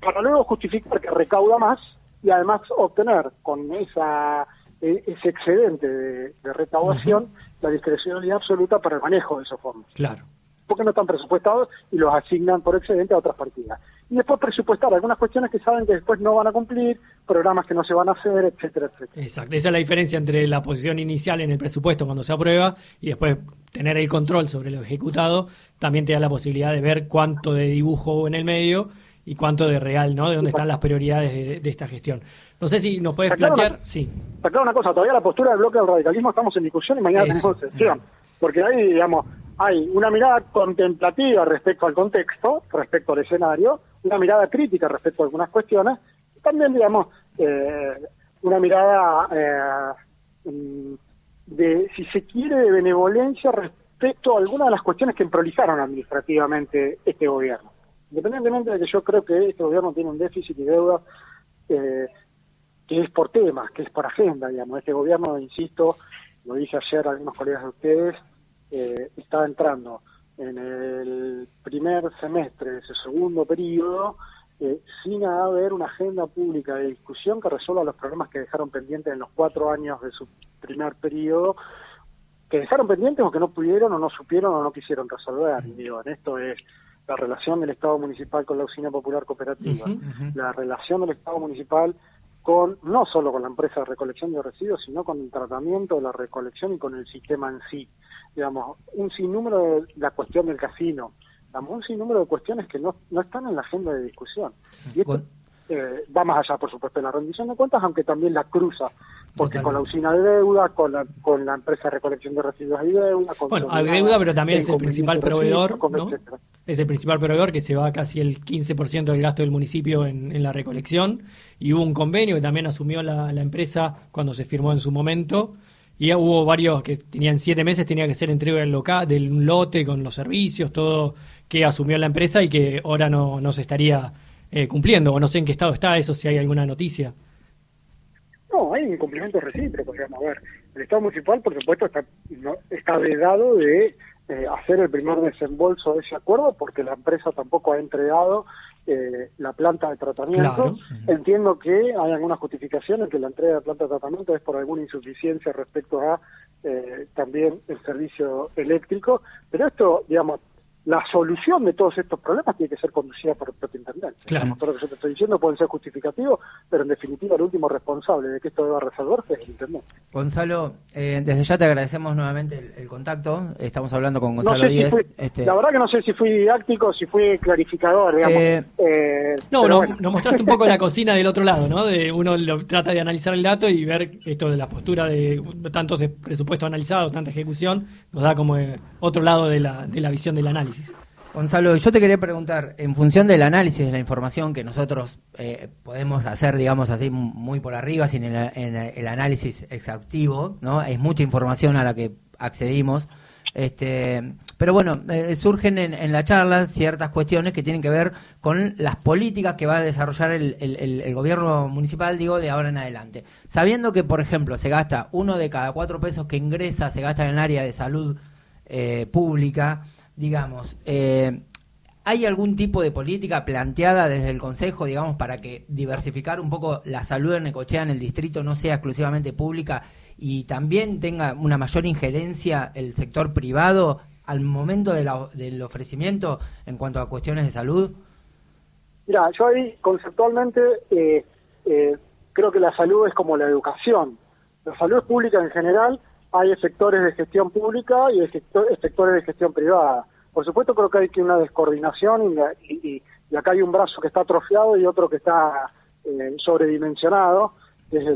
para luego justificar que recauda más y además obtener con ese excedente de recaudación la discrecionalidad absoluta para el manejo de esos fondos. Claro. Porque no están presupuestados y los asignan por excedente a otras partidas. Y después presupuestar algunas cuestiones que saben que después no van a cumplir, programas que no se van a hacer, etcétera, etcétera. Exacto. Esa es la diferencia entre la posición inicial en el presupuesto cuando se aprueba y después tener el control sobre lo ejecutado. También te da la posibilidad de ver cuánto de dibujo hubo en el medio y cuánto de real, ¿no? De dónde están las prioridades de esta gestión. No sé si nos puedes plantear... Sí. Está claro una cosa, todavía la postura del bloque del radicalismo estamos en discusión y mañana tenemos sesión. Porque ahí, digamos, hay una mirada contemplativa respecto al contexto, respecto al escenario, una mirada crítica respecto a algunas cuestiones, y también, digamos, una mirada de, si se quiere, de benevolencia respecto a algunas de las cuestiones que prolijaron administrativamente este gobierno. Independientemente de que yo creo que este gobierno tiene un déficit y deuda que es por temas, que es por agenda, digamos. Este gobierno, insisto, lo dije ayer a algunos colegas de ustedes, está entrando en el primer semestre de su segundo periodo sin haber una agenda pública de discusión que resuelva los problemas que dejaron pendientes en los 4 años de su primer periodo, que dejaron pendientes o que no pudieron o no supieron o no quisieron resolver. Y digo, en esto es la relación del Estado municipal con la Usina Popular Cooperativa, la relación del Estado municipal con no solo con la empresa de recolección de residuos, sino con el tratamiento de la recolección y con el sistema en sí. Digamos, un sinnúmero de la cuestión del casino, digamos, un sinnúmero de cuestiones que no están en la agenda de discusión. Y esto va más allá, por supuesto, de la rendición de cuentas, aunque también la cruza, porque con la usina de deuda, con la empresa de recolección de residuos hay deuda. Bueno, hay deuda, pero también es el principal proveedor, ¿no? Es el principal proveedor que se va casi el 15% del gasto del municipio en la recolección, y hubo un convenio que también asumió la empresa cuando se firmó en su momento, y hubo varios que tenían 7 meses, tenía que ser entrega del lote con los servicios, todo que asumió la empresa y que ahora no se estaría cumpliendo, o no sé en qué estado está eso, si hay alguna noticia. No, hay incumplimientos recíprocos, digamos. A ver, el Estado municipal, por supuesto, está vedado de hacer el primer desembolso de ese acuerdo, porque la empresa tampoco ha entregado la planta de tratamiento. Claro. Entiendo que hay algunas justificaciones que la entrega de planta de tratamiento es por alguna insuficiencia respecto a también el servicio eléctrico, pero esto, digamos, la solución de todos estos problemas tiene que ser conducida por el propio intendente. Claro. Todo lo que yo te estoy diciendo pueden ser justificativos, pero en definitiva el último responsable de que esto deba resolverse es el intendente. Gonzalo, desde ya te agradecemos nuevamente el contacto. Estamos hablando con Gonzalo Díez. La verdad que no sé si fui didáctico, si fui clarificador, digamos. Nos mostraste un poco la cocina del otro lado, ¿no? Uno trata de analizar el dato y ver esto de la postura de tantos presupuestos analizados, tanta ejecución, nos da como otro lado de la visión del análisis. Gonzalo, yo te quería preguntar, en función del análisis de la información que nosotros podemos hacer, digamos así, muy por arriba, sin el análisis exhaustivo, ¿no? Es mucha información a la que accedimos, pero bueno, surgen en la charla ciertas cuestiones que tienen que ver con las políticas que va a desarrollar el gobierno municipal, digo, de ahora en adelante. Sabiendo que, por ejemplo, se gasta 1 de cada 4 pesos que ingresa, se gasta en el área de salud pública, digamos, ¿hay algún tipo de política planteada desde el Consejo, digamos, para que diversificar un poco la salud en Necochea, en el distrito, no sea exclusivamente pública y también tenga una mayor injerencia el sector privado al momento del ofrecimiento en cuanto a cuestiones de salud? Mira, yo ahí conceptualmente creo que la salud es como la educación. La salud es pública en general. Hay sectores de gestión pública y hay sectores de gestión privada. Por supuesto, creo que hay una descoordinación y acá hay un brazo que está atrofiado y otro que está sobredimensionado, que es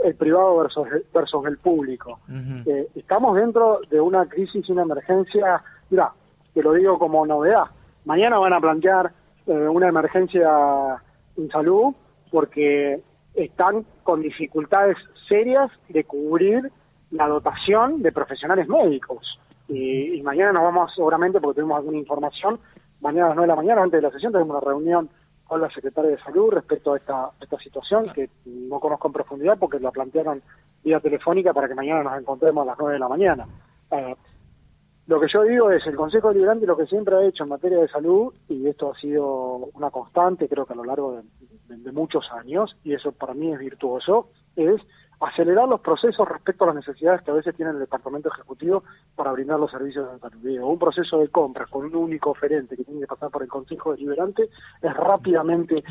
el privado versus el público. Uh-huh. Estamos dentro de una crisis y una emergencia, mira, te lo digo como novedad. Mañana van a plantear una emergencia en salud porque están con dificultades serias de cubrir la dotación de profesionales médicos. Y mañana nos vamos, seguramente, porque tenemos alguna información, mañana a las 9 de la mañana, antes de la sesión, tenemos una reunión con la Secretaria de Salud respecto a esta situación, que no conozco en profundidad porque la plantearon vía telefónica para que mañana nos encontremos a las 9 de la mañana. Lo que yo digo es, el Consejo Deliberante lo que siempre ha hecho en materia de salud, y esto ha sido una constante, creo que a lo largo de muchos años, y eso para mí es virtuoso, es acelerar los procesos respecto a las necesidades que a veces tiene el Departamento Ejecutivo para brindar los servicios de salud. Un proceso de compras con un único oferente que tiene que pasar por el Consejo Deliberante es rápidamente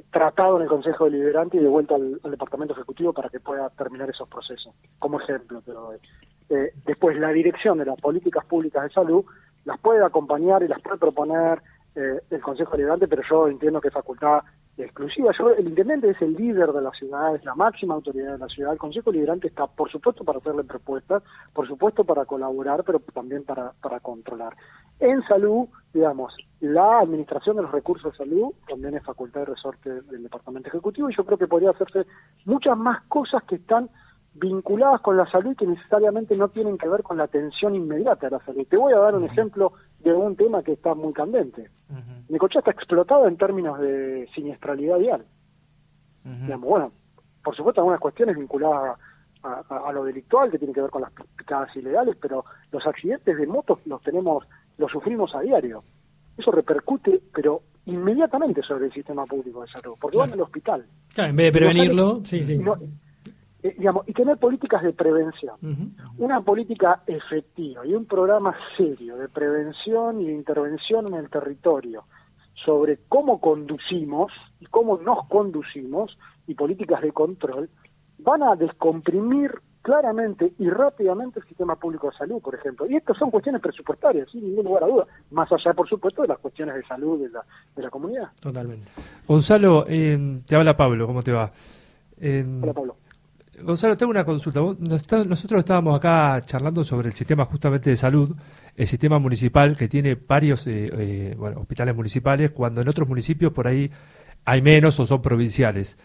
tratado en el Consejo Deliberante y devuelto al Departamento Ejecutivo para que pueda terminar esos procesos. Como ejemplo te lo doy. Después, la dirección de las políticas públicas de salud las puede acompañar y las puede proponer el Consejo Deliberante, pero yo entiendo que es facultad exclusiva. El intendente es el líder de la ciudad, es la máxima autoridad de la ciudad. El Consejo Deliberante está, por supuesto, para hacerle propuestas, por supuesto, para colaborar, pero también para controlar. En salud, digamos, la administración de los recursos de salud también es facultad de resorte del Departamento Ejecutivo, y yo creo que podría hacerse muchas más cosas que están vinculadas con la salud y que necesariamente no tienen que ver con la atención inmediata de la salud. Te voy a dar un ejemplo de un tema que está muy candente. Necochea está explotado en términos de siniestralidad vial. Digamos, bueno, por supuesto algunas cuestiones vinculadas a lo delictual que tienen que ver con las picadas ilegales, pero los accidentes de motos los sufrimos a diario. Eso repercute, pero inmediatamente sobre el sistema público de salud, porque van al hospital. Claro, en vez de prevenirlo, sí. Y tener políticas de prevención, una política efectiva y un programa serio de prevención y de intervención en el territorio sobre cómo conducimos y cómo nos conducimos, y políticas de control, van a descomprimir claramente y rápidamente el sistema público de salud, por ejemplo. Y estas son cuestiones presupuestarias, sin ningún lugar a duda, más allá, por supuesto, de las cuestiones de salud de la comunidad. Totalmente. Gonzalo, te habla Pablo, ¿cómo te va? Hola, Pablo. Gonzalo, tengo una consulta. Nosotros estábamos acá charlando sobre el sistema justamente de salud, el sistema municipal, que tiene varios hospitales municipales, cuando en otros municipios por ahí hay menos o son provinciales.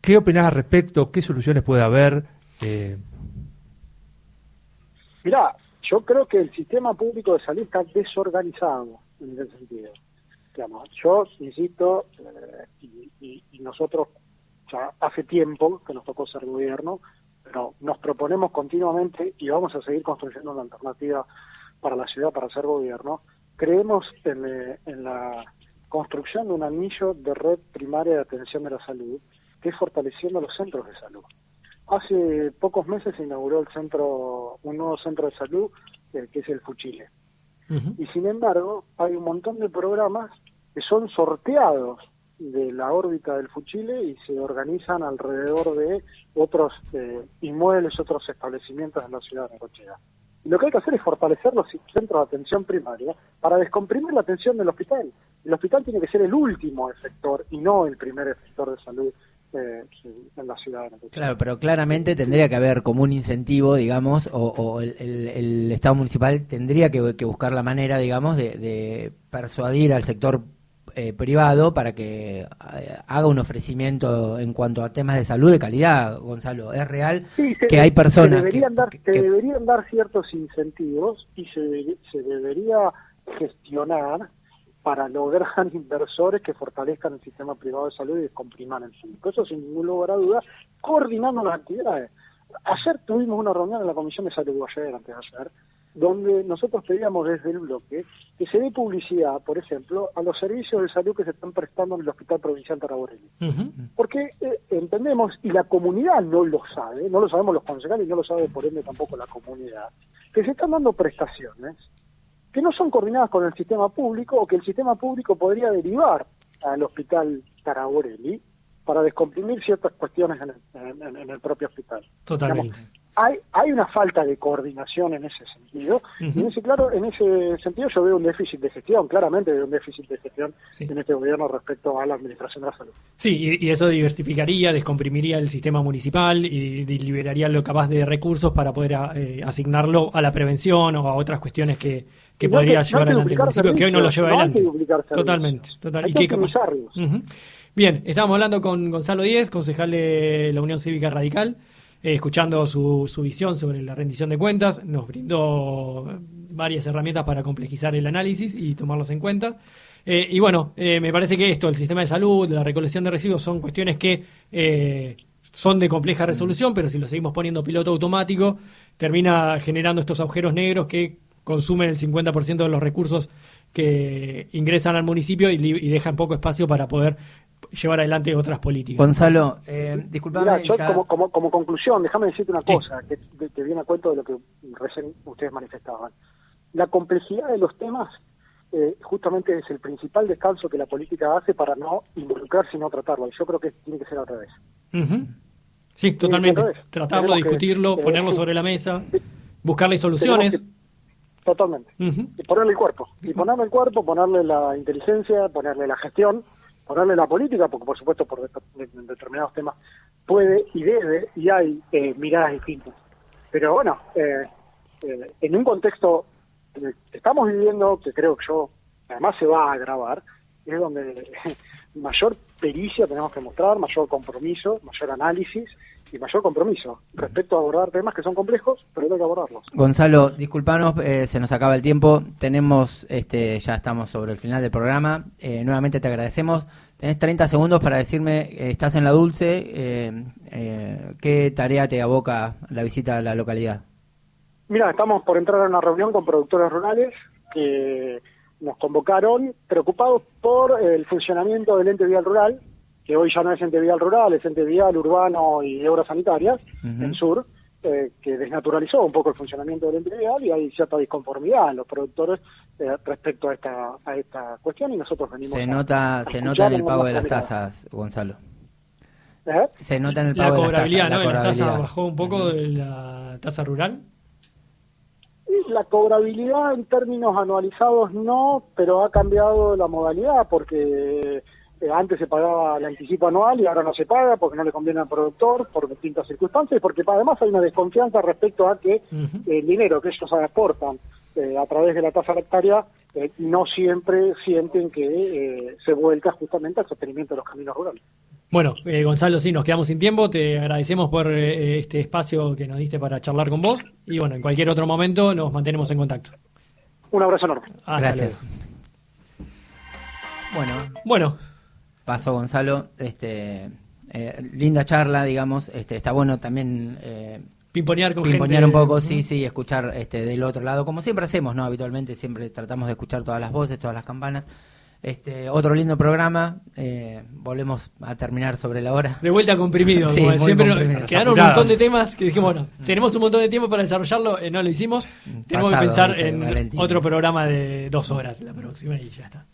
¿Qué opinás al respecto? ¿Qué soluciones puede haber? Mirá, yo creo que el sistema público de salud está desorganizado en ese sentido. Digamos, yo insisto, y nosotros ya hace tiempo que nos tocó ser gobierno, pero nos proponemos continuamente y vamos a seguir construyendo una alternativa para la ciudad para ser gobierno. Creemos en la construcción de un anillo de red primaria de atención de la salud, que es fortaleciendo los centros de salud. Hace pocos meses se inauguró un nuevo centro de salud, que es el Fuchile. Y sin embargo, hay un montón de programas que son sorteados de la órbita del Fuchile y se organizan alrededor de otros inmuebles, otros establecimientos en la ciudad de Necochea. Y lo que hay que hacer es fortalecer los centros de atención primaria para descomprimir la atención del hospital. El hospital tiene que ser el último efector y no el primer efector de salud en la ciudad de Necochea. Claro, pero claramente tendría que haber como un incentivo, digamos, o el Estado municipal tendría que buscar la manera, digamos, de persuadir al sector privado para que haga un ofrecimiento en cuanto a temas de salud de calidad. Gonzalo, es real que hay personas deberían dar ciertos incentivos y se debería gestionar para lograr inversores que fortalezcan el sistema privado de salud y descompriman el público. Eso sin ningún lugar a dudas, coordinando las actividades. Ayer tuvimos una reunión en la Comisión de Salud, antes de ayer, donde nosotros pedíamos desde el bloque que se dé publicidad, por ejemplo, a los servicios de salud que se están prestando en el Hospital Provincial Taraborelli. Porque entendemos, y la comunidad no lo sabe, no lo sabemos los concejales y no lo sabe por ende tampoco la comunidad, que se están dando prestaciones que no son coordinadas con el sistema público o que el sistema público podría derivar al Hospital Taraborelli para descomprimir ciertas cuestiones en el propio hospital. Totalmente. Digamos, hay una falta de coordinación en ese sentido, y en ese sentido yo veo un déficit de gestión, claramente veo un déficit de gestión en este gobierno respecto a la administración de la salud. Sí, y eso diversificaría, descomprimiría el sistema municipal y liberaría lo capaz de recursos para poder asignarlo a la prevención o a otras cuestiones que podría llevar adelante el municipio, que hoy no lo lleva adelante. Totalmente. Hay que optimizarlos. Bien, estamos hablando con Gonzalo Díez, concejal de la Unión Cívica Radical, escuchando su visión sobre la rendición de cuentas. Nos brindó varias herramientas para complejizar el análisis y tomarlos en cuenta. Y bueno, me parece que el sistema de salud, la recolección de residuos, son cuestiones que son de compleja resolución, pero si lo seguimos poniendo piloto automático, termina generando estos agujeros negros que consumen el 50% de los recursos que ingresan al municipio y dejan poco espacio para poder llevar adelante otras políticas. Gonzalo, disculpame. Yo como conclusión, déjame decirte una cosa que viene a cuento de lo que recién ustedes manifestaban. La complejidad de los temas justamente es el principal descanso que la política hace para no involucrarse y no tratarlo. Y yo creo que tiene que ser al revés. Sí, totalmente. Tratarlo, discutirlo, ponerlo sobre la mesa, buscarle soluciones. totalmente. Ujú. Y ponerle el cuerpo, ponerle la inteligencia, ponerle la gestión, ponerle la política, porque por supuesto en determinados temas puede y debe y hay miradas distintas. Pero bueno, en un contexto en el que estamos viviendo, que creo que además se va a agravar, es donde mayor pericia tenemos que mostrar, mayor compromiso, mayor análisis y mayor compromiso respecto a abordar temas que son complejos, pero hay que abordarlos. Gonzalo, disculpanos, se nos acaba el tiempo. Ya estamos sobre el final del programa. Nuevamente te agradecemos. Tenés 30 segundos para decirme, estás en La Dulce, ¿qué tarea te aboca la visita a la localidad? Mira, estamos por entrar a una reunión con productores rurales que nos convocaron preocupados por el funcionamiento del ente vial rural, que hoy ya no es ente vial rural, es ente vial urbano y de obras sanitarias, en Sur, que desnaturalizó un poco el funcionamiento del ente vial y hay cierta disconformidad en los productores respecto a esta cuestión y nosotros venimos Se nota en el pago de las tasas, Gonzalo. Se nota en el La pago de cobrabilidad, las tasas. ¿no? La La tasa cobrabilidad. bajó un poco de la tasa rural. La cobrabilidad en términos anualizados no, pero ha cambiado la modalidad porque antes se pagaba el anticipo anual y ahora no se paga porque no le conviene al productor por distintas circunstancias y porque además hay una desconfianza respecto a que el dinero que ellos aportan a través de la tasa lactaria no siempre sienten que se vuelca justamente al sostenimiento de los caminos rurales. Bueno, Gonzalo, sí, nos quedamos sin tiempo. Te agradecemos por este espacio que nos diste para charlar con vos. Y bueno, en cualquier otro momento nos mantenemos en contacto. Un abrazo enorme. Hasta Gracias. luego. Bueno, Pasó Gonzalo, linda charla, digamos, está bueno también pimponear con pimponear gente. un poco, sí, escuchar del otro lado, como siempre hacemos, ¿no? Habitualmente siempre tratamos de escuchar todas las voces, todas las campanas. Otro lindo programa, volvemos a terminar sobre la hora. De vuelta comprimido, Sí, como muy siempre comprimido. quedaron un montón de temas que dijimos, bueno, tenemos un montón de tiempo para desarrollarlo, no lo hicimos. Tenemos que Pasado, pensar dice en Valentín. otro programa de 2 horas la próxima y ya está.